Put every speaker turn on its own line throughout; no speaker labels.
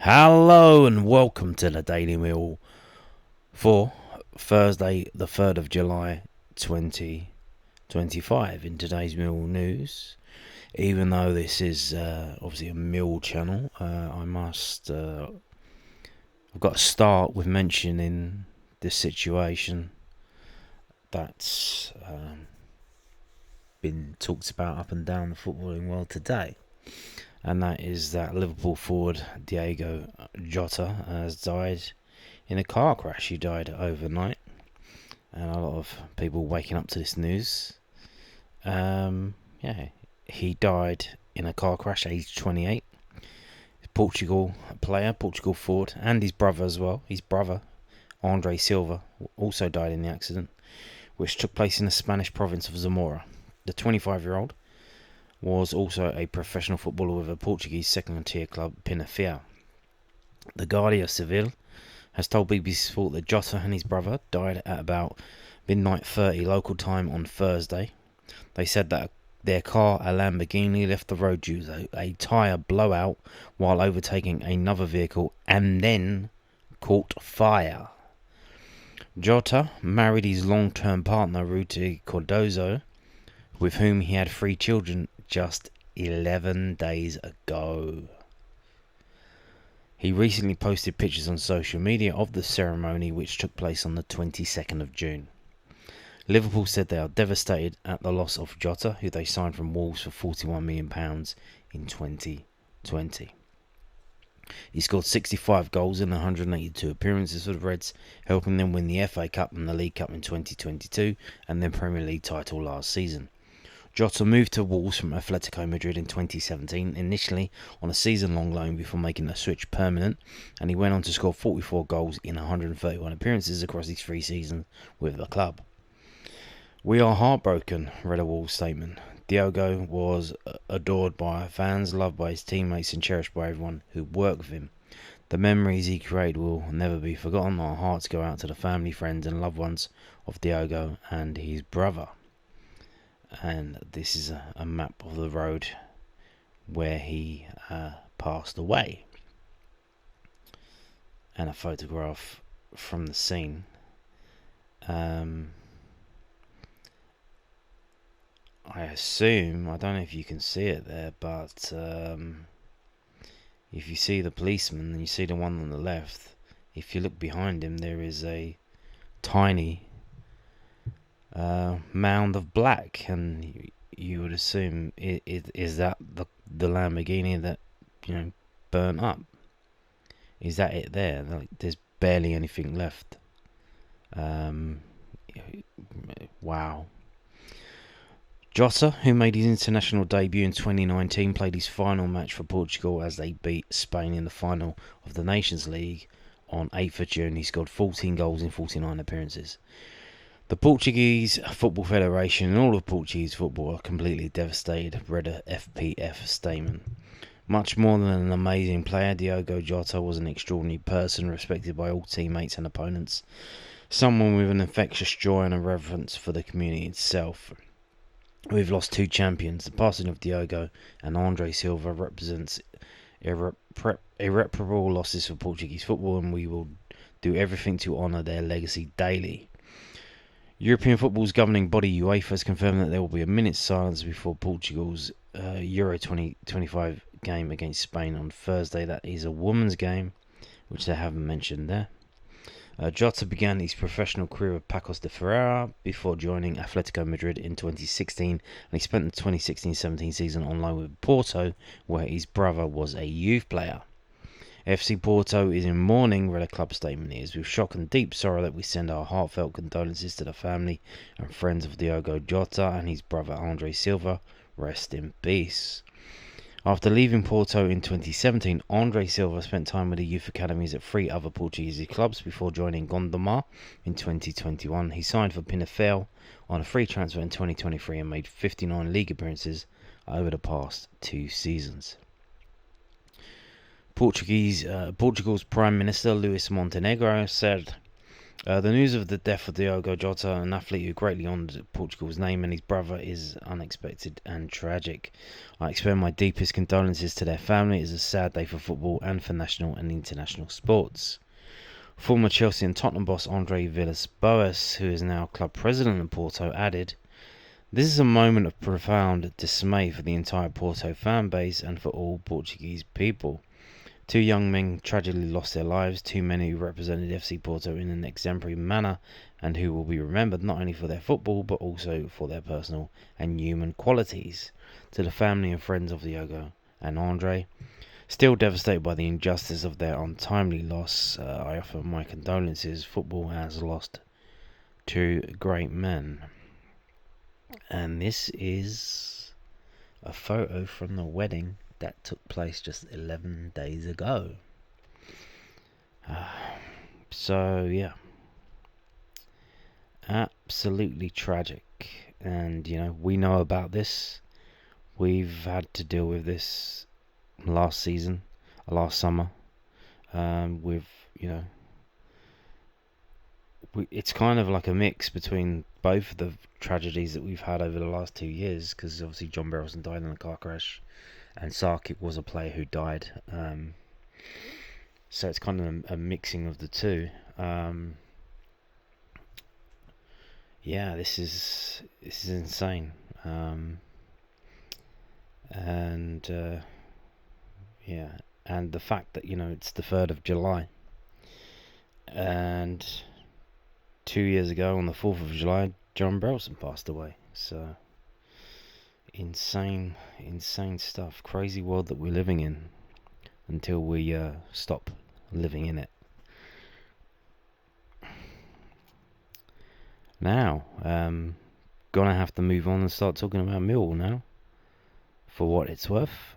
Hello and welcome to the Daily Meal for Thursday, the 3rd of July 2025. In today's Meal news, even though this is obviously a Meal channel, I've got to start with mentioning this situation that's been talked about up and down the footballing world today. And that is that Liverpool forward Diogo Jota has died in a car crash. He died overnight, and a lot of people waking up to this news. He died in a car crash, aged 28. Portugal player, Portugal forward, and his brother as well. His brother, Andre Silva, also died in the accident, which took place in the Spanish province of Zamora. The 25-year-old was also a professional footballer with a Portuguese second-tier club, Penafiel. The Guardia Civil has told BBC Sport that Jota and his brother died at about midnight 30 local time on Thursday. They said that their car, a Lamborghini, left the road due to a tyre blowout while overtaking another vehicle and then caught fire. Jota married his long-term partner, Ruti Cardozo, with whom he had 3 children just 11 days ago. He recently posted pictures on social media of the ceremony, which took place on the 22nd of June. Liverpool said they are devastated at the loss of Jota, who they signed from Wolves for £41 million in 2020. He scored 65 goals in 182 appearances for the Reds, helping them win the FA Cup and the League Cup in 2022 and their Premier League title last season. Jota moved to Wolves from Atletico Madrid in 2017, initially on a season-long loan before making the switch permanent, and he went on to score 44 goals in 131 appearances across his 3 seasons with the club. "We are heartbroken," read a Wolves statement. Diogo was adored by fans, loved by his teammates and cherished by everyone who worked with him. The memories he created will never be forgotten. Our hearts go out to the family, friends and loved ones of Diogo and his brother. And this is a map of the road where he passed away, and a photograph from the scene. I assume, I don't know if you can see it there, but if you see the policeman and you see the one on the left, if you look behind him, there is a tiny mound of black, and you would assume is that the Lamborghini that burnt up? Is that it there? Like, there's barely anything left. Wow. Jota, who made his international debut in 2019, played his final match for Portugal as they beat Spain in the final of the Nations League on 8th of June. He scored 14 goals in 49 appearances. The Portuguese Football Federation and all of Portuguese football are completely devastated, read a FPF statement. Much more than an amazing player, Diogo Jota was an extraordinary person, respected by all teammates and opponents. Someone with an infectious joy and a reverence for the community itself. We've lost 2 champions. The passing of Diogo and Andre Silva represents irreparable losses for Portuguese football, and we will do everything to honour their legacy daily. European football's governing body UEFA has confirmed that there will be a minute's silence before Portugal's Euro 2025 game against Spain on Thursday. That is a women's game, which they haven't mentioned there. Jota began his professional career with Paços de Ferreira before joining Atletico Madrid in 2016, and he spent the 2016-17 season on loan with Porto, where his brother was a youth player. FC Porto is in mourning, read a club statement. It is with shock and deep sorrow that we send our heartfelt condolences to the family and friends of Diogo Jota and his brother Andre Silva. Rest in peace. After leaving Porto in 2017, Andre Silva spent time with the youth academies at 3 other Portuguese clubs before joining Gondomar in 2021. He signed for Penafiel on a free transfer in 2023 and made 59 league appearances over the past 2 seasons. Portugal's Prime Minister Luis Montenegro said The news of the death of Diogo Jota, an athlete who greatly honoured Portugal's name and his brother, is unexpected and tragic. I extend my deepest condolences to their family. It is a sad day for football and for national and international sports. Former Chelsea and Tottenham boss Andre Villas-Boas, who is now club president of Porto, added, "This is a moment of profound dismay for the entire Porto fan base and for all Portuguese people. Two young men tragically lost their lives, two men who represented FC Porto in an exemplary manner and who will be remembered not only for their football but also for their personal and human qualities. To the family and friends of Diogo and Andre, still devastated by the injustice of their untimely loss, I offer my condolences. Football has lost two great men." And this is a photo from the wedding that took place just 11 days ago. So yeah, absolutely tragic. And we know about this. We've had to deal with this last summer. It's kind of like a mix between both of the tragedies that we've had over the last 2 years, because obviously John Berylson died in a car crash and Sarkic was a player who died. So it's kind of a mixing of the two. This is insane. And the fact that it's the 3rd of July, and 2 years ago on the 4th of July, John Berylson passed away. So insane stuff. Crazy world that we're living in until we stop living in it. Now, gonna have to move on and start talking about Millwall now, for what it's worth.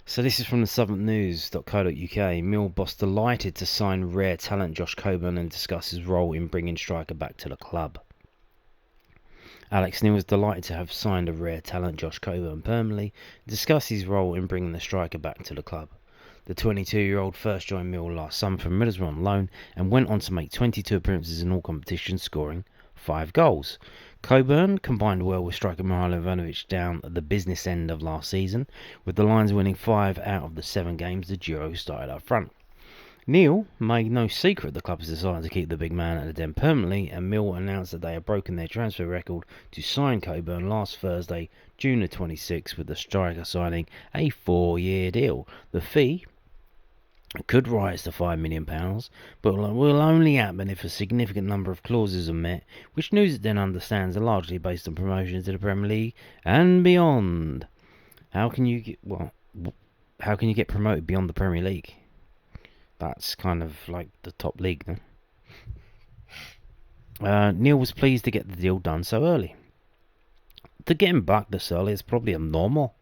So this is from the southernnews.co.uk. Mill boss delighted to sign rare talent Josh Coburn and discuss his role in bringing striker back to the club. Alex Neil was delighted to have signed a rare talent Josh Coburn permanently and discuss his role in bringing the striker back to the club. The 22-year-old first joined Mill last summer from Middlesbrough on loan and went on to make 22 appearances in all competitions, scoring 5 goals. Coburn combined well with striker Mihajlo Ivanovic down at the business end of last season, with the Lions winning 5 out of the 7 games the duo started up front. Neil made no secret the club has decided to keep the big man at the Den permanently, and Mill announced that they had broken their transfer record to sign Coburn last Thursday, June the 26th, with the striker signing a 4-year deal. The fee could rise to £5 million, but will only happen if a significant number of clauses are met, which News then understands are largely based on promotion to the Premier League and beyond. How can you get promoted beyond the Premier League? That's kind of like the top league, no? Neil was pleased to get the deal done so early. To get him back this early is probably abnormal,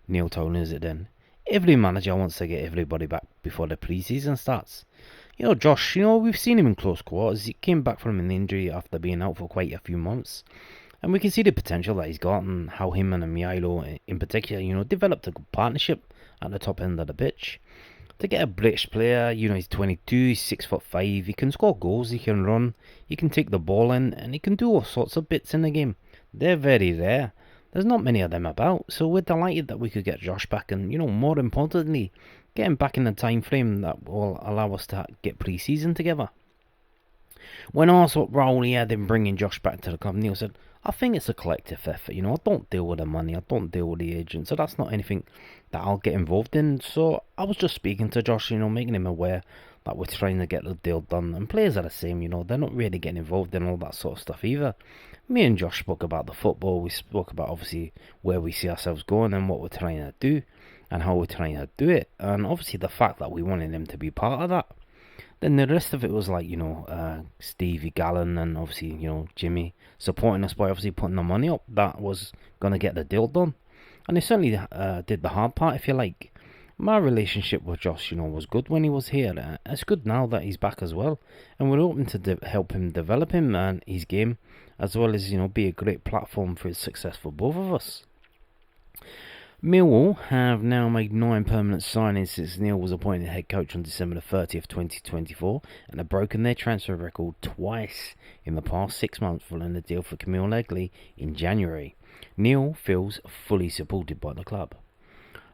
Neil told News it then. Every manager wants to get everybody back before the pre-season starts. Josh, we've seen him in close quarters. He came back from an injury after being out for quite a few months. And we can see the potential that he's got and how him and Mihajlo in particular, developed a good partnership at the top end of the pitch. To get a British player, he's 22, he's 6'5", he can score goals, he can run, he can take the ball in, and he can do all sorts of bits in the game. They're very rare. There's not many of them about, so we're delighted that we could get Josh back and, more importantly, get him back in the time frame that will allow us to get pre-season together. When asked what role he had in bringing Josh back to the club, Neil said, "I think it's a collective effort, I don't deal with the money, I don't deal with the agent, so that's not anything that I'll get involved in. So I was just speaking to Josh, making him aware that we're trying to get the deal done, and players are the same, they're not really getting involved in all that sort of stuff either. Me and Josh spoke about the football, we spoke about obviously where we see ourselves going and what we're trying to do and how we're trying to do it, and obviously the fact that we wanted him to be part of that. Then the rest of it was like, Stevie Gallen and obviously, Jimmy supporting us by obviously putting the money up. That was going to get the deal done. And they certainly did the hard part, if you like. My relationship with Josh, was good when he was here. It's good now that he's back as well. And we're hoping to help him develop him and his game, as well as, be a great platform for his success for both of us. Millwall have now made 9 permanent signings since Neil was appointed head coach on December the 30th, 2024, and have broken their transfer record twice in the past 6 months following the deal for Camille Legley in January. Neil feels fully supported by the club.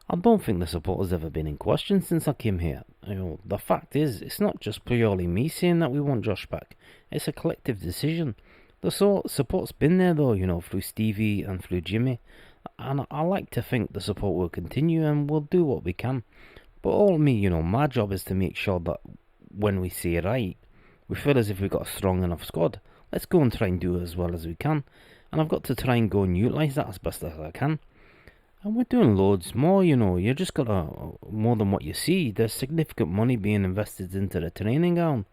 I don't think the support has ever been in question since I came here. The fact is, it's not just purely me saying that we want Josh back. It's a collective decision. The support's been there though, through Stevie and through Jimmy. And I like to think the support will continue and we'll do what we can. But all me, my job is to make sure that when we see it right, we feel as if we've got a strong enough squad. Let's go and try and do it as well as we can. And I've got to try and go and utilise that as best as I can. And we're doing loads more, you just got more than what you see. There's significant money being invested into the training ground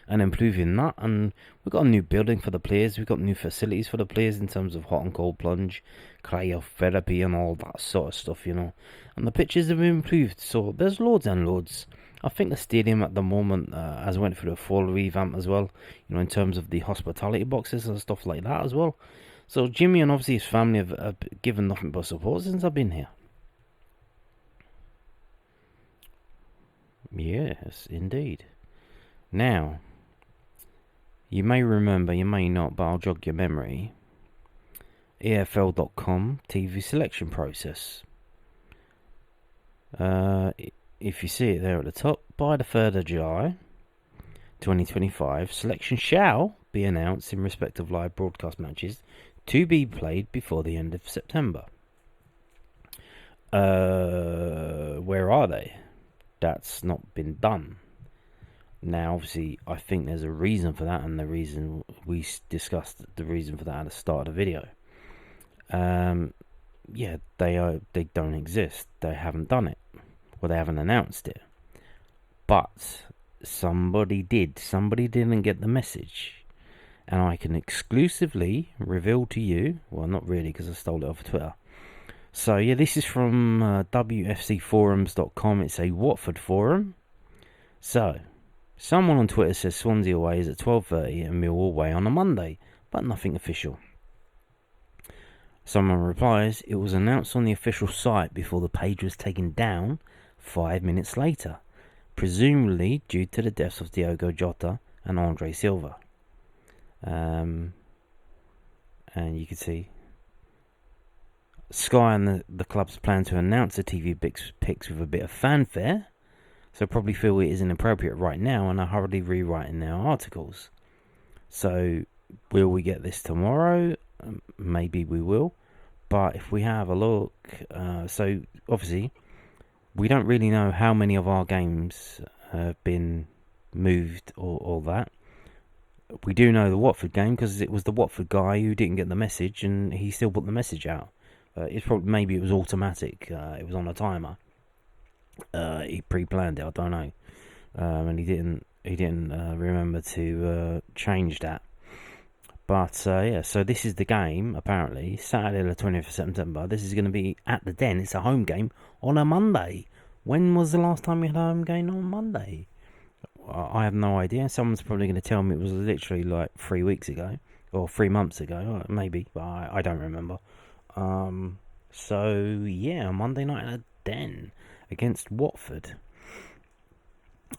and improving that, and we've got a new building for the players, we've got new facilities for the players in terms of hot and cold plunge, cryotherapy and all that sort of stuff, and the pitches have improved, so there's loads and loads. I think the stadium at the moment has went through a full revamp as well, in terms of the hospitality boxes and stuff like that as well. So Jimmy and obviously his family have given nothing but support since I've been here. Yes, indeed. Now, you may remember, you may not, but I'll jog your memory. EFL.com TV selection process. If you see it there at the top, by the 3rd of July 2025, selection shall be announced in respect of live broadcast matches to be played before the end of September. Where are they? That's not been done. Now, obviously, I think there's a reason for that, and the reason we discussed the reason for that at the start of the video. They don't exist. They haven't done it, or they haven't announced it. But somebody did. Somebody didn't get the message, and I can exclusively reveal to you. Well, not really, because I stole it off of Twitter. So yeah, this is from WFCforums.com. It's a Watford forum. So, someone on Twitter says Swansea away is at 12:30 and Millwall away on a Monday, but nothing official. Someone replies, it was announced on the official site before the page was taken down 5 minutes later, presumably due to the deaths of Diogo Jota and Andre Silva. And you can see Sky and the clubs plan to announce the TV picks with a bit of fanfare, so probably feel it is inappropriate right now and are hurriedly rewriting their articles. So, will we get this tomorrow? Maybe we will. But if we have a look, so obviously, we don't really know how many of our games have been moved or that. We do know the Watford game because it was the Watford guy who didn't get the message and he still put the message out. Maybe it was automatic. It was on a timer. He pre-planned it. I don't know, and he didn't remember to change that. But so this is the game. Apparently, Saturday the 20th of September. This is going to be at the Den. It's a home game on a Monday. When was the last time we had a home game on Monday? I have no idea. Someone's probably going to tell me it was literally like 3 weeks ago or 3 months ago, maybe, but I don't remember. So yeah, Monday night at a Den against Watford.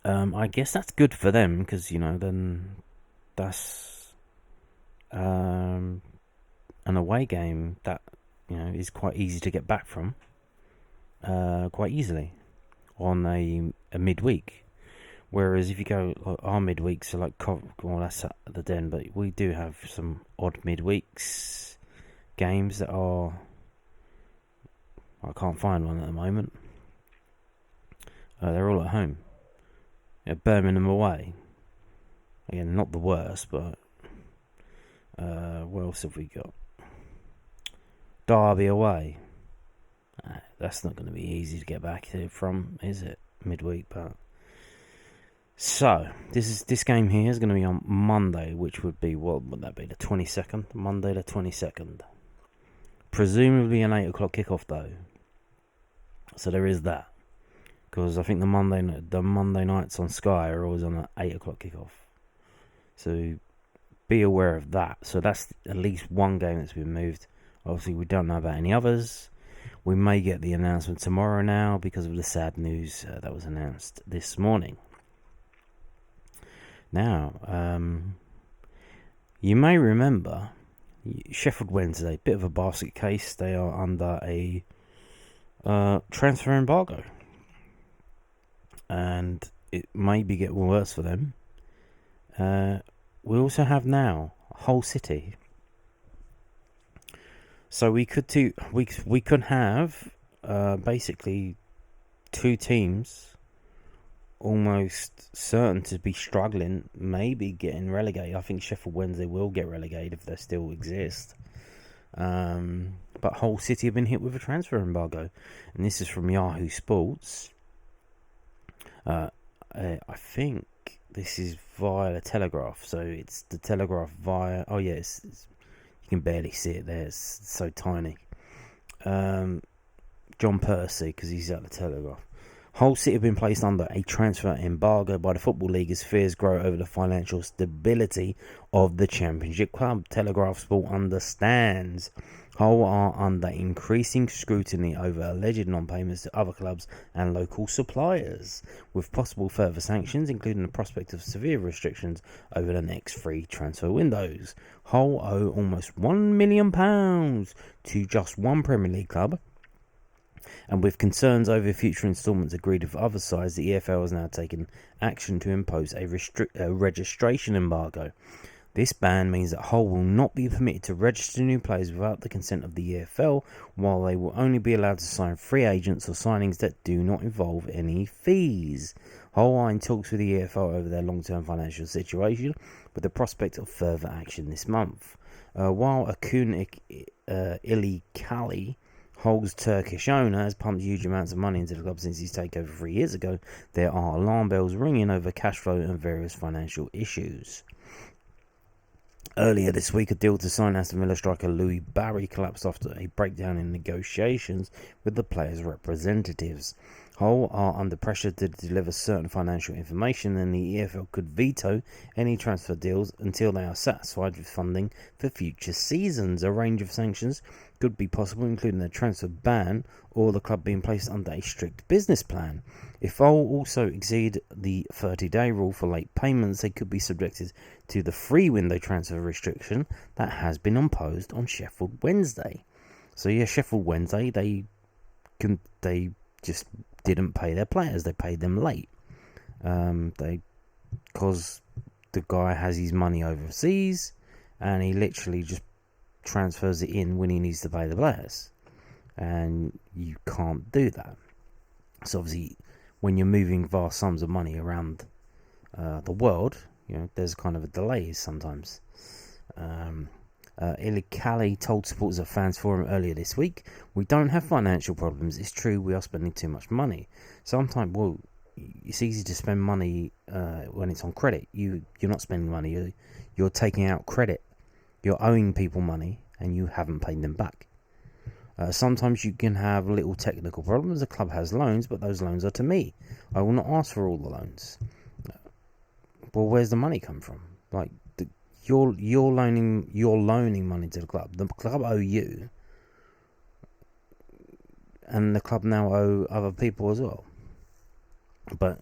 I guess that's good for them because then that's an away game that is quite easy to get back from quite easily on a midweek. Whereas if you go our midweeks are that's at the Den, but we do have some odd midweeks games that are. I can't find one at the moment. They're all at home. Birmingham away. Again, not the worst, but what else have we got? Derby away. That's not going to be easy to get back from, is it? Midweek, but so this game here is going to be on Monday, which would be what would that be? The 22nd. Monday the 22nd. Presumably an 8 o'clock kickoff though. So there is that, because I think the Monday nights on Sky are always on an 8 o'clock kickoff. So be aware of that. So that's at least one game that's been moved. Obviously, we don't know about any others. We may get the announcement tomorrow now because of the sad news that was announced this morning. Now, you may remember Sheffield Wednesday, bit of a basket case. They are under a transfer embargo, and it may be getting worse for them. We also have now Hull City, so we could have basically two teams almost certain to be struggling, maybe getting relegated. I think Sheffield Wednesday will get relegated if they still exist. But Hull City have been hit with a transfer embargo, and this is from Yahoo Sports. I think this is via the Telegraph, so it's the Telegraph via. Oh yes, you can barely see it there. It's so tiny. John Percy, because he's at the Telegraph. Hull City have been placed under a transfer embargo by the Football League as fears grow over the financial stability of the Championship club. Telegraph Sport understands Hull are under increasing scrutiny over alleged non-payments to other clubs and local suppliers, with possible further sanctions, including the prospect of severe restrictions over the next 3 transfer windows. Hull owe almost £1 million to just one Premier League club, and with concerns over future instalments agreed with other sides, the EFL has now taken action to impose a registration embargo. This ban means that Hull will not be permitted to register new players without the consent of the EFL, while they will only be allowed to sign free agents or signings that do not involve any fees. Hull are in talks with the EFL over their long-term financial situation, with the prospect of further action this month. While Akun Ilikali, Hull's Turkish owner, has pumped huge amounts of money into the club since his takeover 3 years ago, there are alarm bells ringing over cash flow and various financial issues. Earlier this week, a deal to sign Aston Villa striker Louis Barry collapsed after a breakdown in negotiations with the players' representatives. Hull are under pressure to deliver certain financial information, and the EFL could veto any transfer deals until they are satisfied with funding for future seasons. A range of sanctions could be possible, including a transfer ban or the club being placed under a strict business plan. If Hull also exceed the 30-day rule for late payments, they could be subjected to the free window transfer restriction that has been imposed on Sheffield Wednesday. So yeah, Sheffield Wednesday, they just didn't pay their players. They paid them late. Because the guy has his money overseas, and he literally just transfers it in when he needs to pay the players, and you can't do that. So obviously, when you're moving vast sums of money around the world, there's kind of a delay sometimes. Ilikali told supporters of Fans Forum earlier this week, "We don't have financial problems. It's true we are spending too much money. Sometimes, it's easy to spend money when it's on credit. You're not spending money. You're taking out credit. You're owing people money and you haven't paid them back. Sometimes you can have little technical problems. The club has loans, but those loans are to me. I will not ask for all the loans." Well, where's the money come from? Like, you're loaning money to the club. The club owe you, and the club now owe other people as well. But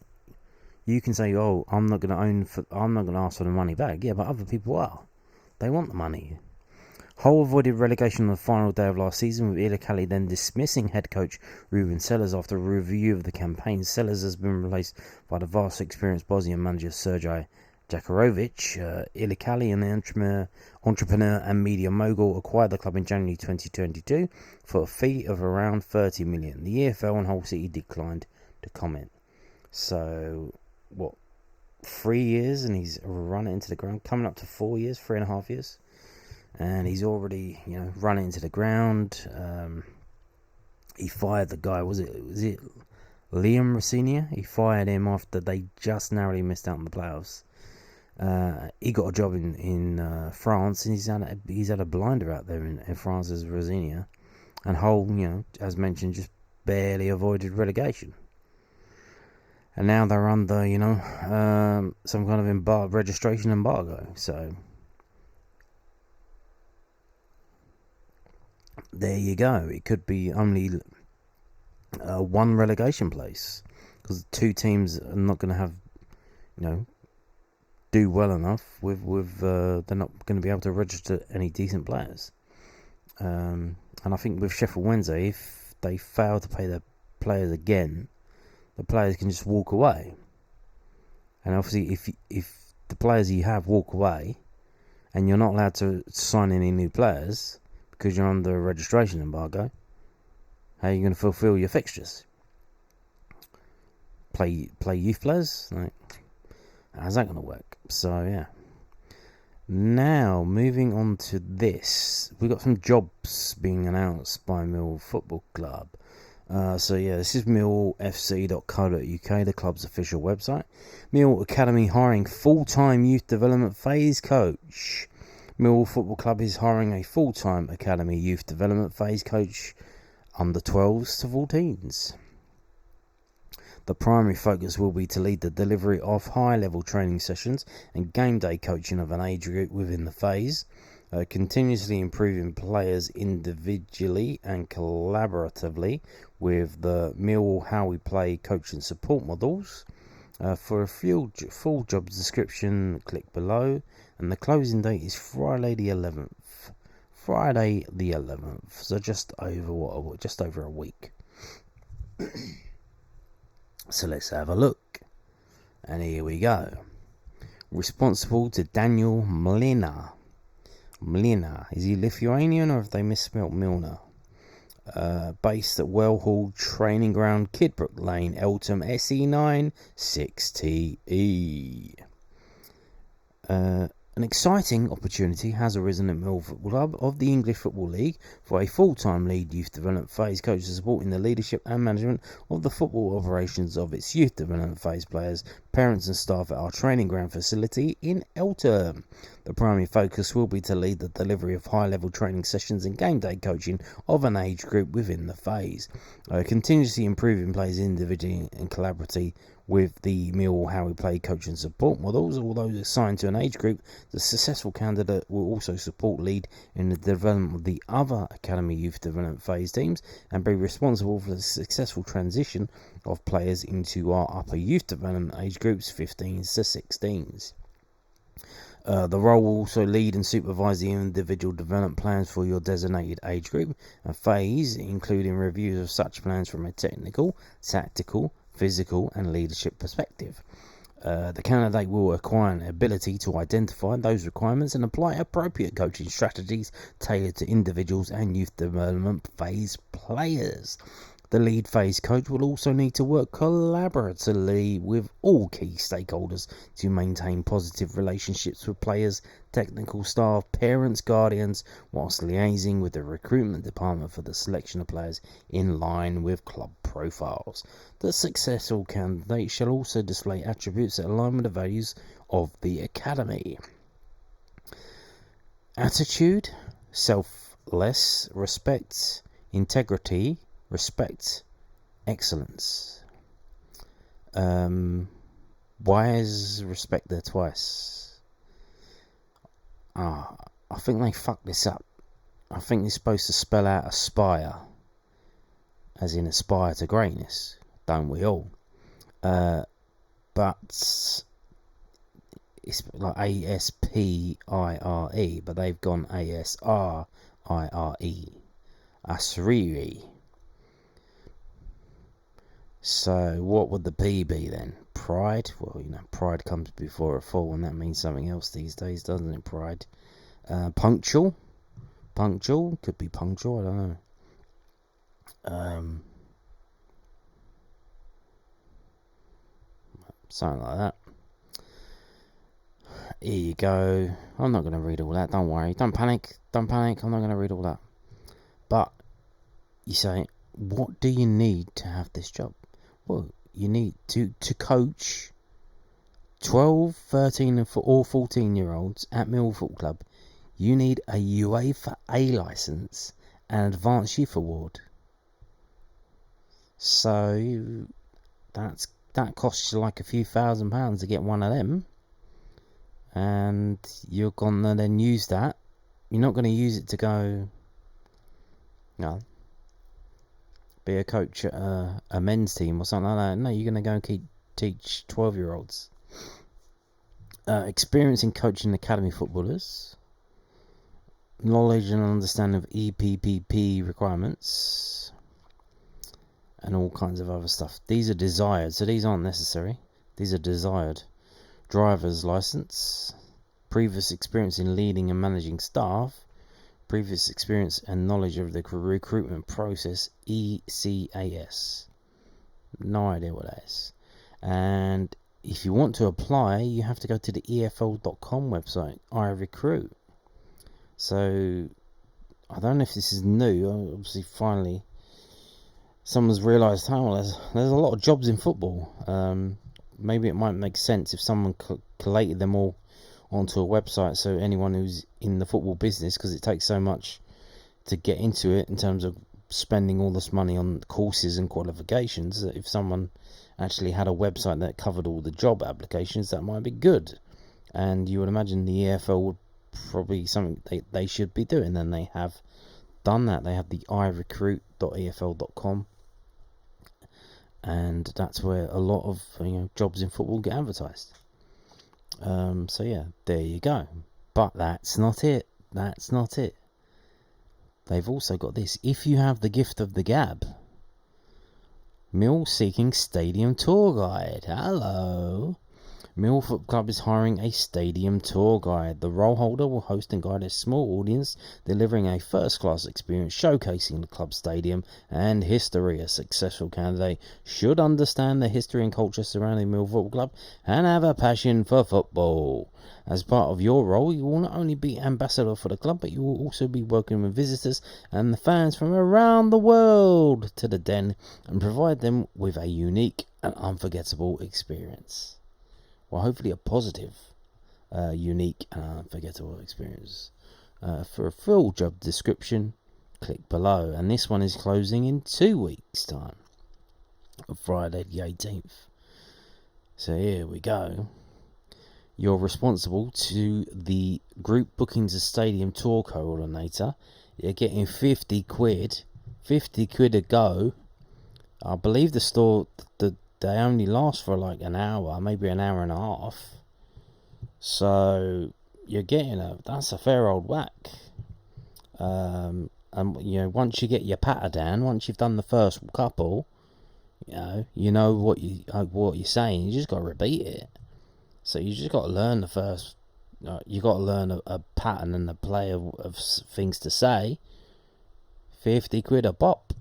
you can say, "Oh, I'm not going to ask for the money back." Yeah, but other people are. They want the money. Hull avoided relegation on the final day of last season, with Ilikali then dismissing head coach Ruben Sellers after a review of the campaign. Sellers has been replaced by the vastly experienced Bosnian manager Sergej Jakarovic. Ilikali, an entrepreneur and media mogul, acquired the club in January 2022 for a fee of around $30 million. The EFL and Hull City declined to comment. So, 3 years, and he's run it into the ground, coming up to 4 years, 3.5 years, and he's already, run it into the ground. He fired the guy, was it Liam Rossignol? He fired him after they just narrowly missed out on the playoffs. He got a job in France, and he's had a blinder out there in France as Rossignol, and Hull, as mentioned, just barely avoided relegation. And now they're under, some kind of registration embargo. So there you go. It could be only one relegation place, because two teams are not going to have, do well enough with they're not going to be able to register any decent players. And I think with Sheffield Wednesday, if they fail to pay their players again, the players can just walk away. And obviously, if the players you have walk away, and you're not allowed to sign any new players because you're under a registration embargo, how are you going to fulfil your fixtures? Play youth players? How's that going to work? So yeah. Now, moving on to this. We've got some jobs being announced by Millwall Football Club. This is millwallfc.co.uk, the club's official website. Millwall Academy hiring full-time youth development phase coach. Millwall Football Club is hiring a full-time academy youth development phase coach under 12s to 14s. The primary focus will be to lead the delivery of high-level training sessions and game day coaching of an age group within the phase, continuously improving players individually and collaboratively with the Millwall How We Play coaching support models. For a full job description, click below, and the closing date is Friday the 11th. So just over a week. So let's have a look. And here we go. Responsible to Daniel Mlina. Is he Lithuanian or have they misspelt Milner? Based at Wellhall Training Ground, Kidbrook Lane, Eltham, SE9 6TE. An exciting opportunity has arisen at Millwall Football Club of the English Football League for a full-time lead youth development phase coach to support in the leadership and management of the football operations of its youth development phase players, parents and staff at our training ground facility in Eltham. The primary focus will be to lead the delivery of high-level training sessions and game day coaching of an age group within the phase, continuously improving players individually and collaboratively with the Millwall How We Play coaching support models. Although assigned to an age group, the successful candidate will also support lead in the development of the other academy youth development phase teams and be responsible for the successful transition of players into our upper youth development age groups 15s to 16s. The role will also lead and supervise the individual development plans for your designated age group and phase, including reviews of such plans from a technical, tactical, physical and leadership perspective. The candidate will acquire an ability to identify those requirements and apply appropriate coaching strategies tailored to individuals and youth development phase players. The lead phase coach will also need to work collaboratively with all key stakeholders to maintain positive relationships with players, technical staff, parents, guardians, whilst liaising with the recruitment department for the selection of players in line with club profiles. The successful candidate shall also display attributes that align with the values of the academy. Attitude, selfless, respect, integrity, respect, excellence. Why is respect there twice? I think they fucked this up. I think it's supposed to spell out aspire, as in aspire to greatness, don't we all? But it's like ASPIRE, but they've gone ASRIRE, Asriri. So what would the P be then? Pride? Well, pride comes before a fall, and that means something else these days, doesn't it? Pride. Punctual? Punctual? Could be punctual, I don't know. Something like that. Here you go. I'm not going to read all that, don't worry. Don't panic, I'm not going to read all that. But, you say, what do you need to have this job? Well, you need to coach 12, 13 or 14 year olds at Millwall Football Club. You need a UEFA A licence and Advanced Youth Award. So that costs you like a few £1,000 to get one of them. And you're going to then use that. You're not going to use it to go, be a coach at a men's team or something like that. No, you're going to go and teach 12-year-olds. Experience in coaching academy footballers. Knowledge and understanding of EPPP requirements. And all kinds of other stuff. These are desired, so these aren't necessary. These are desired. Driver's license. Previous experience in leading and managing staff. Previous experience and knowledge of the recruitment process, ECAS. No idea what that is. And if you want to apply, you have to go to the EFL.com website, iRecruit. So, I don't know if this is new. Obviously, finally, someone's realised, there's a lot of jobs in football. Maybe it might make sense if someone collated them all onto a website, so anyone who's in the football business, because it takes so much to get into it in terms of spending all this money on courses and qualifications, that if someone actually had a website that covered all the job applications, that might be good. And you would imagine the EFL would probably something they should be doing, and they have done that. They have the irecruit.efl.com, and that's where a lot of jobs in football get advertised. So yeah, there you go. But that's not it. They've also got this. If you have the gift of the gab, Mill seeking stadium tour guide. Hello. Millwall Football Club is hiring a stadium tour guide. The role holder will host and guide a small audience, delivering a first-class experience showcasing the club's stadium and history. A successful candidate should understand the history and culture surrounding Millwall Football Club and have a passion for football. As part of your role, you will not only be ambassador for the club, but you will also be welcoming visitors and the fans from around the world to the Den and provide them with a unique and unforgettable experience. Well, hopefully a positive, unique and unforgettable experience. For a full job description, click below. And this one is closing in 2 weeks' time, on Friday the 18th. So here we go. You're responsible to the group bookings and stadium tour coordinator. You're getting 50 quid. 50 quid a go. I believe they only last for like an hour, maybe an hour and a half. So you're getting that's a fair old whack. And once you get your patter down, once you've done the first couple, you know what you're saying. You just got to repeat it. So you just got to learn the first. You got to learn a pattern and a play of things to say. 50 quid a pop.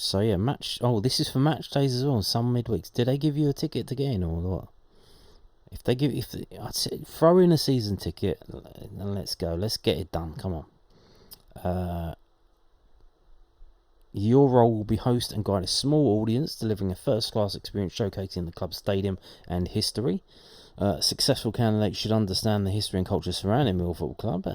So yeah, this is for match days as well. Some midweeks. Did they give you a ticket to get in or what? I'd say throw in a season ticket and let's go. Let's get it done. Come on. Your role will be host and guide a small audience, delivering a first-class experience showcasing the club's stadium and history. Successful candidates should understand the history and culture surrounding Millwall Football Club.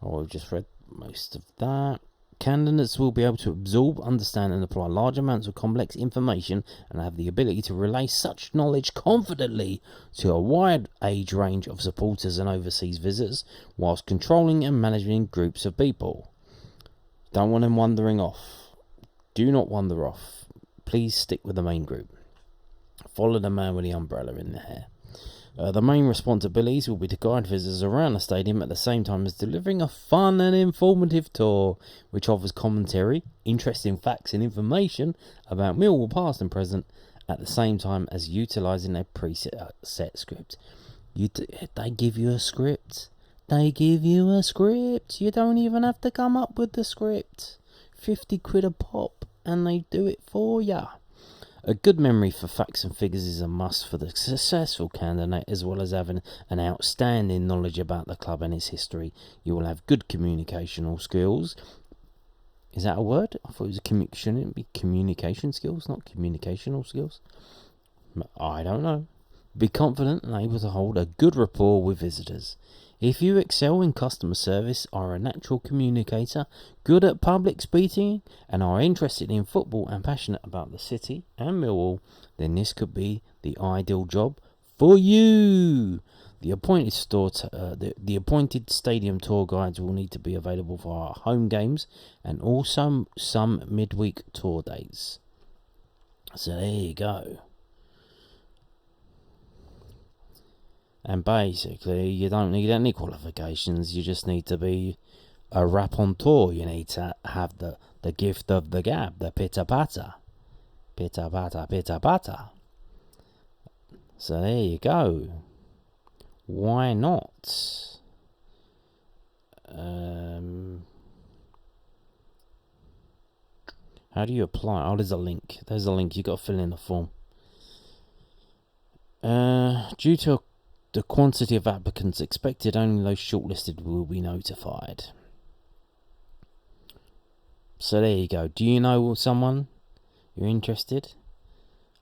We've just read most of that. Candidates will be able to absorb, understand and apply large amounts of complex information and have the ability to relay such knowledge confidently to a wide age range of supporters and overseas visitors whilst controlling and managing groups of people. Don't want them wandering off. Do not wander off. Please stick with the main group. Follow the man with the umbrella in the hair. The main responsibilities will be to guide visitors around the stadium at the same time as delivering a fun and informative tour, which offers commentary, interesting facts and information about Millwall past and present, at the same time as utilising a preset script. They give you a script. You don't even have to come up with the script. 50 quid a pop, and they do it for ya. A good memory for facts and figures is a must for the successful candidate, as well as having an outstanding knowledge about the club and its history. You will have good communicational skills. Is that a word? I thought it was shouldn't it be communication skills, not communicational skills? I don't know. Be confident and able to hold a good rapport with visitors. If you excel in customer service, are a natural communicator, good at public speaking, and are interested in football and passionate about the city and Millwall, then this could be the ideal job for you. The appointed the appointed stadium tour guides will need to be available for our home games and also some midweek tour days. So there you go. And basically, you don't need any qualifications. You just need to be a rap on tour. You need to have the gift of the gab, the pitter-patter. Pitter-patter, pitter-patter. So there you go. Why not? How do you apply? Oh, there's a link. There's a link. You got to fill in the form. Due to the quantity of applicants expected, only those shortlisted will be notified. So there you go. Do you know someone you're interested?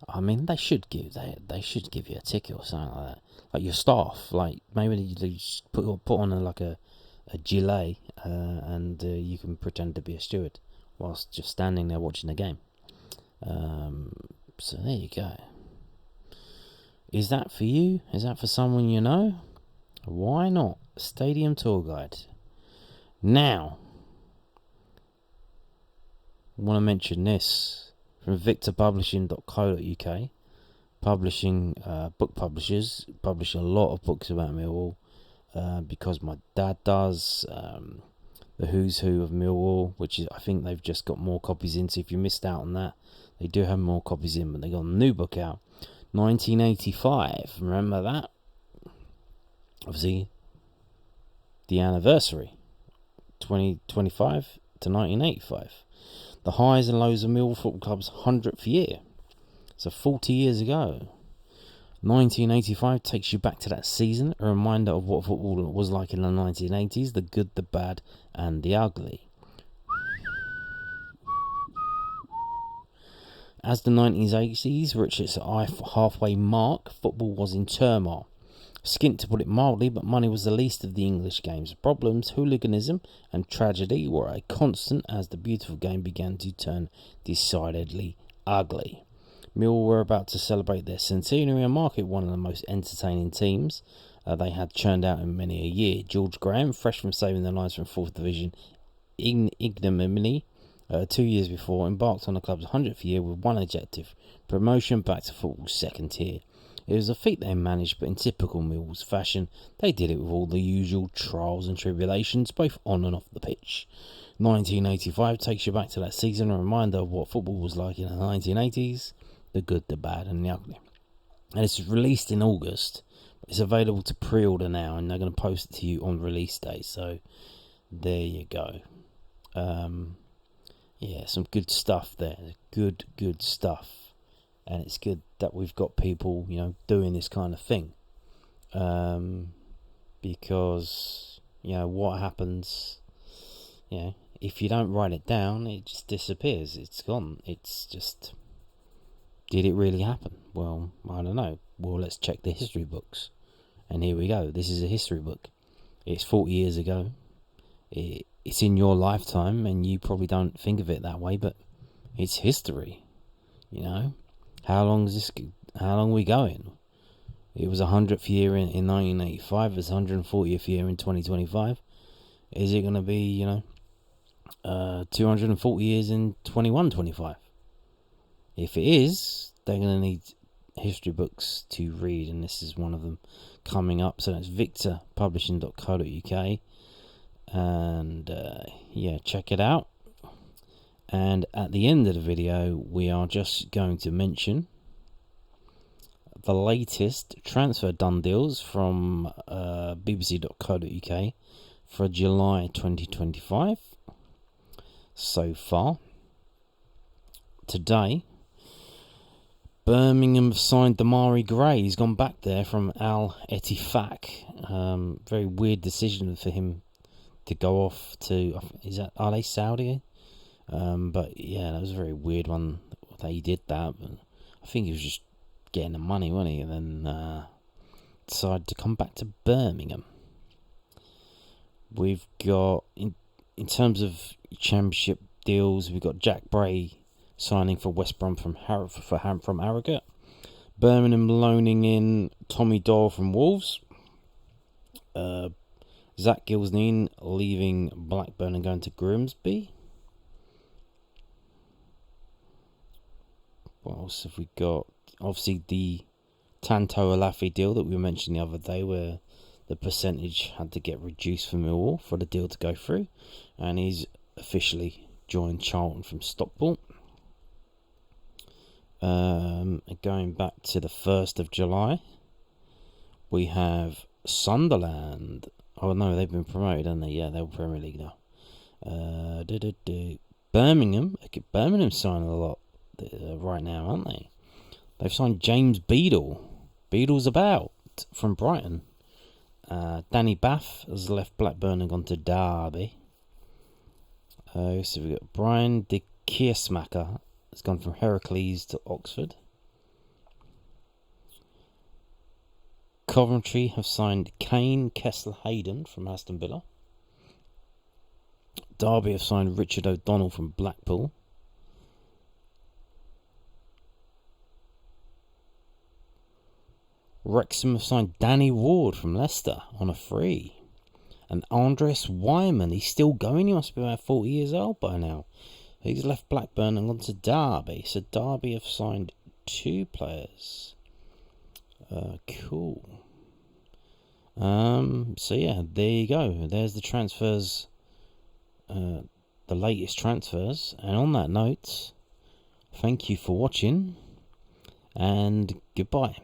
I mean, they should give you a ticket or something like that. Like your staff, like maybe you just put on a gilet, and you can pretend to be a steward whilst just standing there watching the game. So there you go. Is that for you? Is that for someone you know? Why not? Stadium tour guide. Now, I want to mention this from victorpublishing.co.uk. Publishing, book publishers publish a lot of books about Millwall, because my dad does. The Who's Who of Millwall, which is, I think they've just got more copies in. So if you missed out on that, they do have more copies in, but they got a new book out. 1985, remember that? Obviously, the anniversary, 2025 to 1985. The highs and lows of Millwall Football Club's 100th year. So 40 years ago. 1985 takes you back to that season, a reminder of what football was like in the 1980s, the good, the bad, and the ugly. As the 1980s reached its halfway mark, football was in turmoil. Skint, to put it mildly, but money was the least of the English game's problems. Hooliganism and tragedy were a constant as the beautiful game began to turn decidedly ugly. Millwall were about to celebrate their centenary and mark it one of the most entertaining teams they had churned out in many a year. George Graham, fresh from saving their lives from 4th Division ignominy 2 years before, embarked on the club's 100th year with one objective: promotion back to football's second tier. It was a feat they managed, but in typical Millwall's fashion, they did it with all the usual trials and tribulations, both on and off the pitch. 1985 takes you back to that season, a reminder of what football was like in the 1980s, the good, the bad, and the ugly. And it's released in August. It's available to pre-order now, and they're going to post it to you on release day. So there you go. Yeah, some good stuff there. Good stuff. And it's good that we've got people, doing this kind of thing. Because, what happens, if you don't write it down, it just disappears. It's gone. It's just, did it really happen? Well, I don't know. Well, let's check the history books. And here we go. This is a history book. It's 40 years ago. It's in your lifetime, and you probably don't think of it that way, but it's history. How long are we going? It was 100th year in 1985. It's 140th year in 2025. Is it going to be, 240 years in 2125? If it is, they're going to need history books to read, and this is one of them coming up. So that's victorpublishing.co.uk, and check it out. And at the end of the video, we are just going to mention the latest transfer done deals from bbc.co.uk for July 2025 so far. Today, Birmingham have signed Damari Gray. He's gone back there from Al Ettifaq. Very weird decision for him to go off to. Are they Saudi? But yeah, that was a very weird one that he did that. But I think he was just getting the money, wasn't he? And then decided to come back to Birmingham. We've got in terms of championship deals, we've got Jack Bray signing for West Brom from Harrogate. Birmingham loaning in Tommy Doyle from Wolves. Zach Gilsneen leaving Blackburn and going to Grimsby. What else have we got? Obviously the Tanto Alafi deal that we mentioned the other day, where the percentage had to get reduced for Millwall for the deal to go through, and he's officially joined Charlton from Stockport. Going back to the 1st of July, we have Sunderland. Oh no, they've been promoted, haven't they? Yeah, they're Premier League now. Birmingham. Birmingham's signing a lot right now, aren't they? They've signed James Beadle. Beadle's about from Brighton. Danny Bath has left Blackburn and gone to Derby. So we've got Brian de Kiersmacher has gone from Heracles to Oxford. Coventry have signed Kane Kessler-Hayden from Aston Villa. Derby have signed Richard O'Donnell from Blackpool. Wrexham have signed Danny Ward from Leicester on a free. And Andres Wyman, he's still going, he must be about 40 years old by now. He's left Blackburn and gone to Derby. So Derby have signed 2 players. Cool. So yeah, there you go. There's the transfers, the latest transfers. And on that note, thank you for watching, and goodbye.